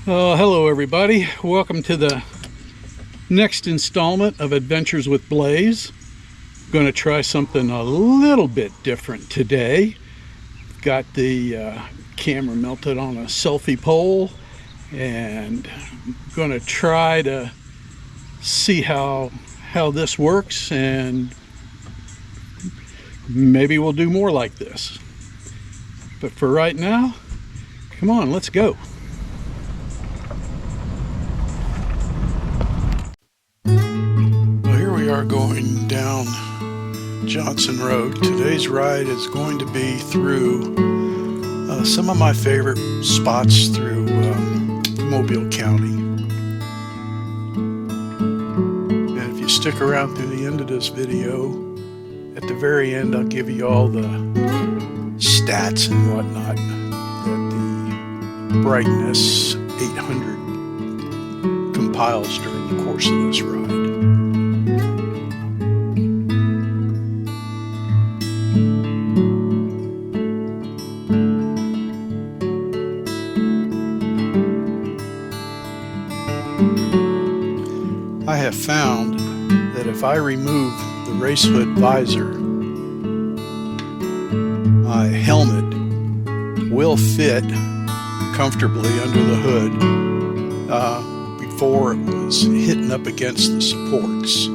Hello everybody. Welcome to the next installment of Adventures with Blaze. I'm going to try something a little bit different today. Got the camera mounted on a selfie pole and I'm going to try to see how this works, and maybe we'll do more like this. But for right now, come on, let's go. We are going down Johnson Road. Today's ride is going to be through some of my favorite spots through Mobile County. And if you stick around through the end of this video, at the very end I'll give you all the stats and whatnot that the Brightness 800 compiles during the course of this ride. I have found that if I remove the race hood visor, my helmet will fit comfortably under the hood before it was hitting up against the supports.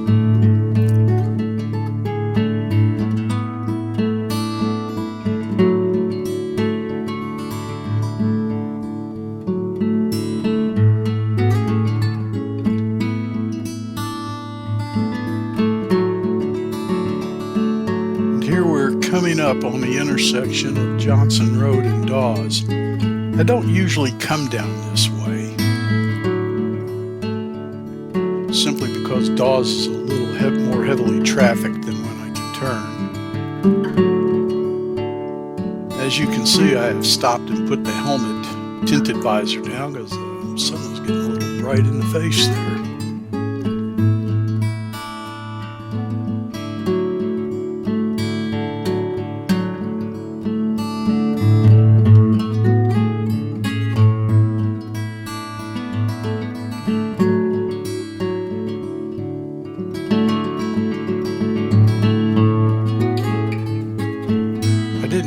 Coming up on the intersection of Johnson Road and Dawes. I don't usually come down this way, simply because Dawes is a little more heavily trafficked than when I can turn. As you can see, I have stopped and put the helmet tinted visor down because the sun was getting a little bright in the face there.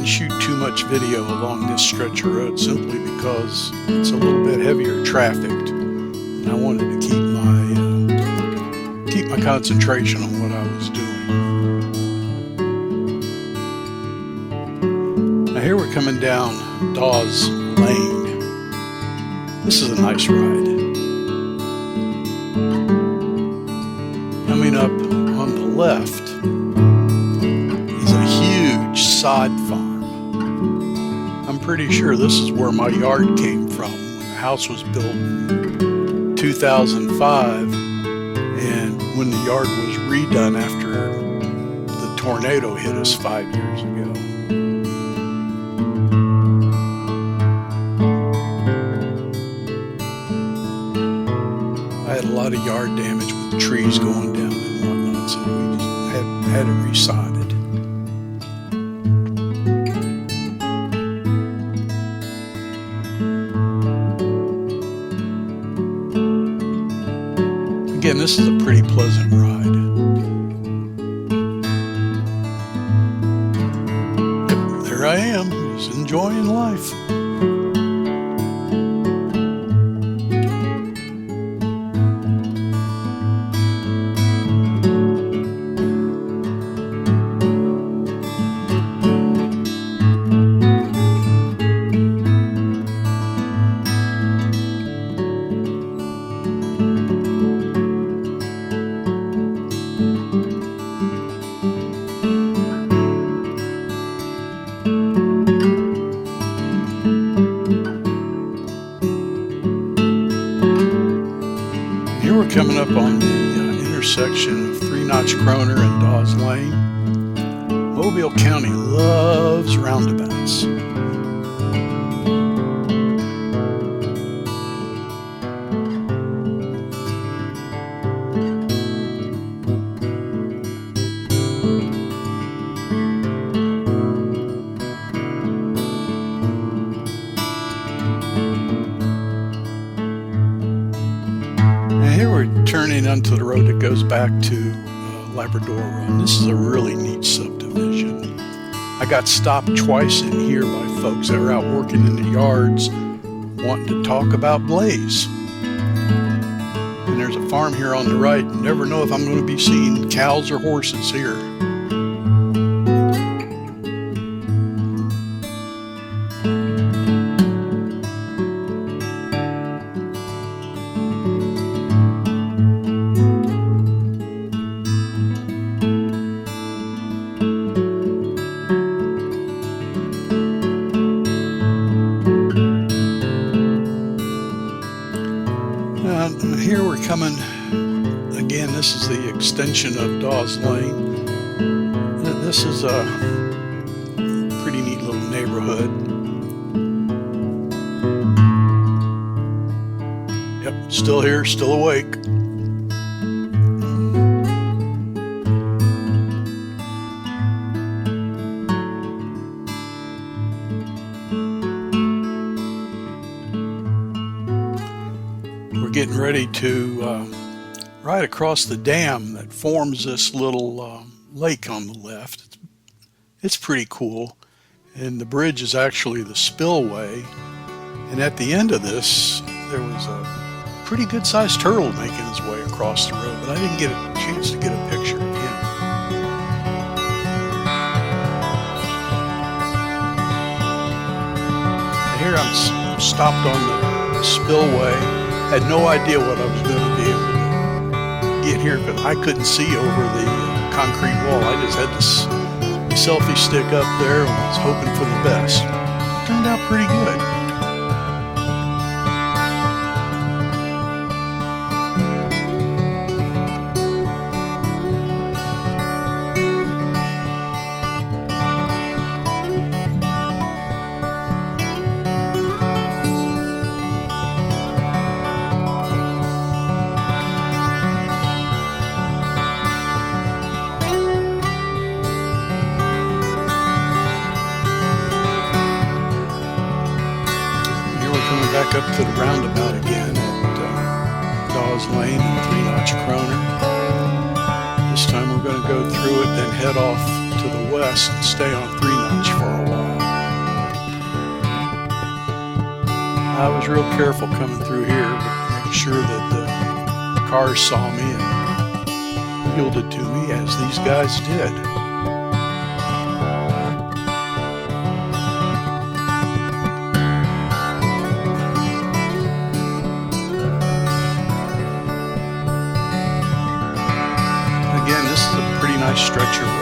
Shoot too much video along this stretch of road simply because it's a little bit heavier trafficked, and I wanted to keep my concentration on what I was doing. Now here we're coming down Dawes Lane. This is a nice ride. Coming up on the left is a huge sod farm. I'm pretty sure this is where my yard came from when the house was built in 2005, and when the yard was redone after the tornado hit us 5 years ago. I had a lot of yard damage with trees going down and whatnot, so we just had it resodded. Again, this is a pretty pleasant ride. There I am, just enjoying life. Here we're coming up on the intersection of Three Notch Kroner and Dawes Lane. Mobile County loves roundabouts. we're turning onto the road that goes back to Labrador Run. This is a really neat subdivision. I got stopped twice in here by folks that are out working in the yards wanting to talk about Blaze. And there's a farm here on the right. Never know if I'm going to be seeing cows or horses here. Here we're coming, again, this is the extension of Dawes Lane. This is a pretty neat little neighborhood. Yep, still here, still awake. Getting ready to ride across the dam that forms this little lake on the left. It's pretty cool, and the bridge is actually the spillway, and at the end of this there was a pretty good sized turtle making his way across the road, but I didn't get a chance to get a picture of him. Here I'm stopped on the spillway. Had no idea what I was going to be able to get here, but I couldn't see over the concrete wall. I just had this selfie stick up there and was hoping for the best. Turned out pretty good. Back up to the roundabout again at Dawes Lane and Three Notch Kroner. This time we're going to go through it, then head off to the west and stay on Three Notch for a while. I was real careful coming through here, making sure that the cars saw me and yielded to me, as these guys did. Again, this is a pretty nice stretch of road.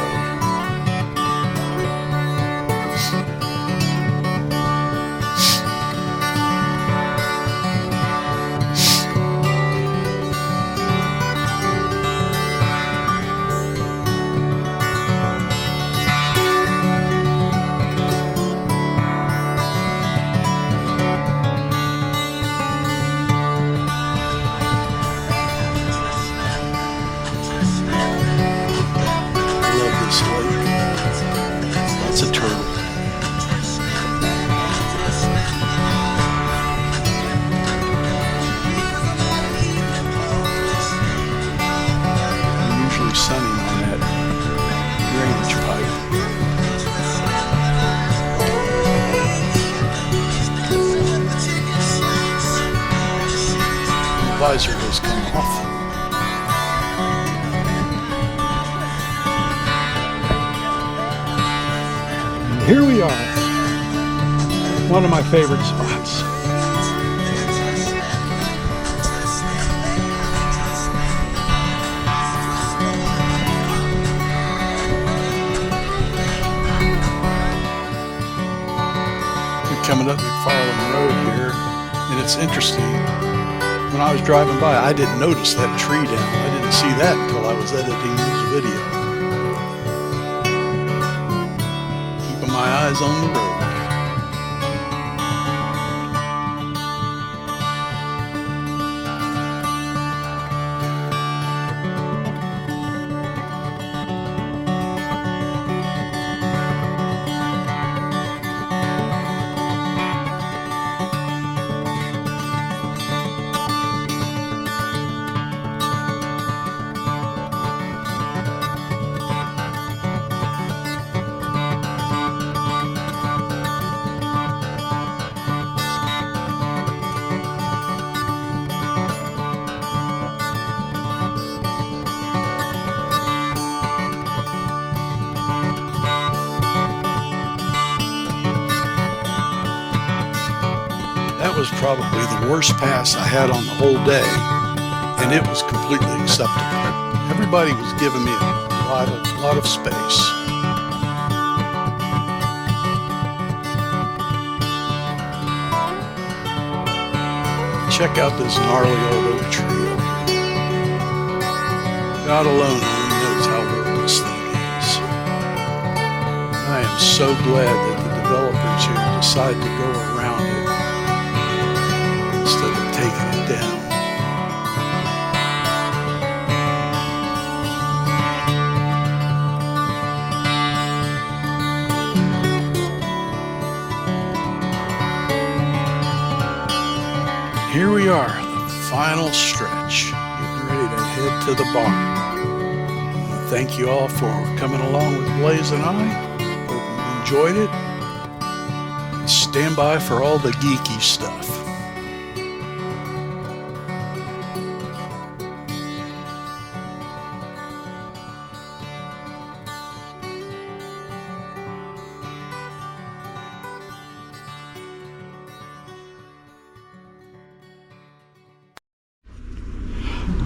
That's a turtle. I'm usually sunning on that drainage pipe. The visor has come off. Here we are, one of my favorite spots. We're coming up McFarland Road here, and it's interesting. When I was driving by, I didn't notice that tree down. I didn't see that until I was editing this video. My eyes on the road. probably the worst pass I had on the whole day, and it was completely acceptable. Everybody was giving me a lot of space. Check out this gnarly old oak tree over here. God alone only knows how old this thing is. I am so glad that the developers here decide to go around it instead of taking it down. Here we are, the final stretch, getting ready to head to the barn. Thank you all for coming along with Blaze and I. Hope you enjoyed it. And stand by for all the geeky stuff.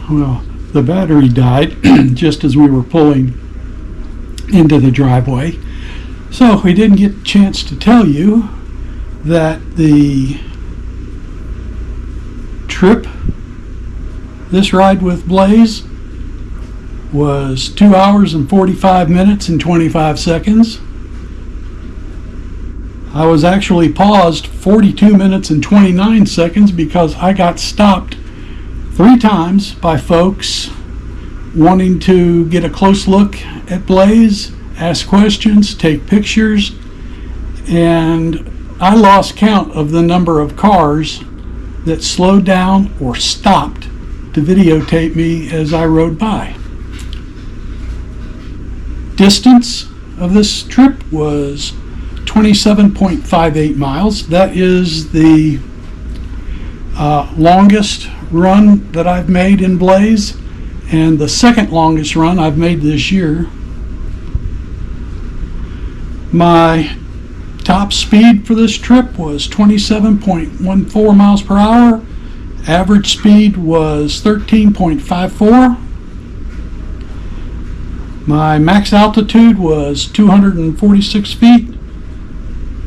Well, the battery died just as we were pulling into the driveway. So we didn't get a chance to tell you that the trip, this ride with Blaze, was 2 hours and 45 minutes and 25 seconds. I was actually paused 42 minutes and 29 seconds because I got stopped 3 times by folks wanting to get a close look at Blaze, ask questions, take pictures, and I lost count of the number of cars that slowed down or stopped to videotape me as I rode by. Distance of this trip was 27.58 miles. That is the longest run that I've made in Blaze, and the second longest run I've made this year. My top speed for this trip was 27.14 miles per hour. Average speed was 13.54. My max altitude was 246 feet.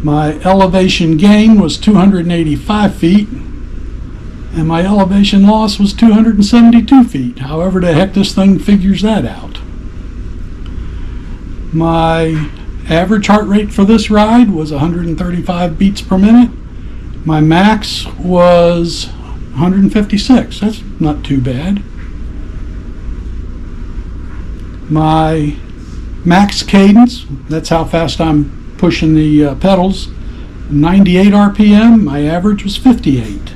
My elevation gain was 285 feet. And my elevation loss was 272 feet. However the heck this thing figures that out. My average heart rate for this ride was 135 beats per minute. My max was 156. That's not too bad. My max cadence, that's how fast I'm pushing the pedals, 98 RPM. My average was 58.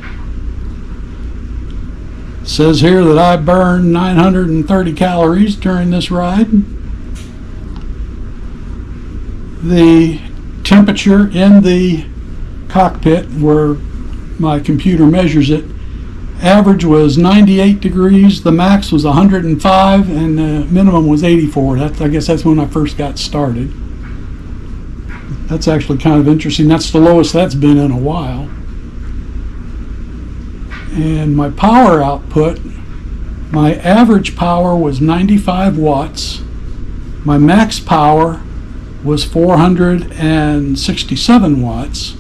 It says here that I burned 930 calories during this ride. The temperature in the cockpit where my computer measures it, average was 98 degrees, the max was 105, and the minimum was 84. I guess that's when I first got started. That's actually kind of interesting. That's the lowest that's been in a while. And my power output, my average power was 95 watts. My max power was 467 watts.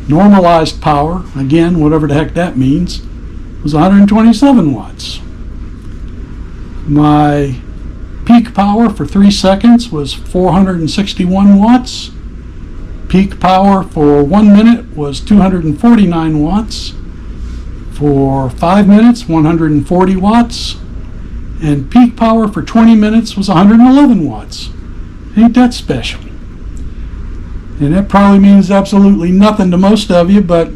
Normalized power, again, whatever the heck that means, was 127 watts. My peak power for 3 seconds was 461 watts. Peak power for 1 minute was 249 watts. For 5 minutes, 140 watts. And peak power for 20 minutes was 111 watts. Ain't that special? And that probably means absolutely nothing to most of you, but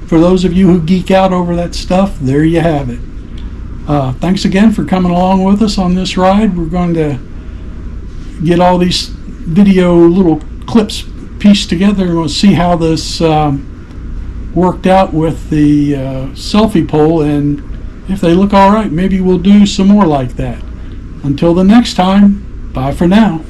for those of you who geek out over that stuff, there you have it. Thanks again for coming along with us on this ride. We're going to get all these video little clips pieced together and we'll see how this worked out with the selfie pole, and if they look all right, maybe we'll do some more like that. Until the next time, bye for now.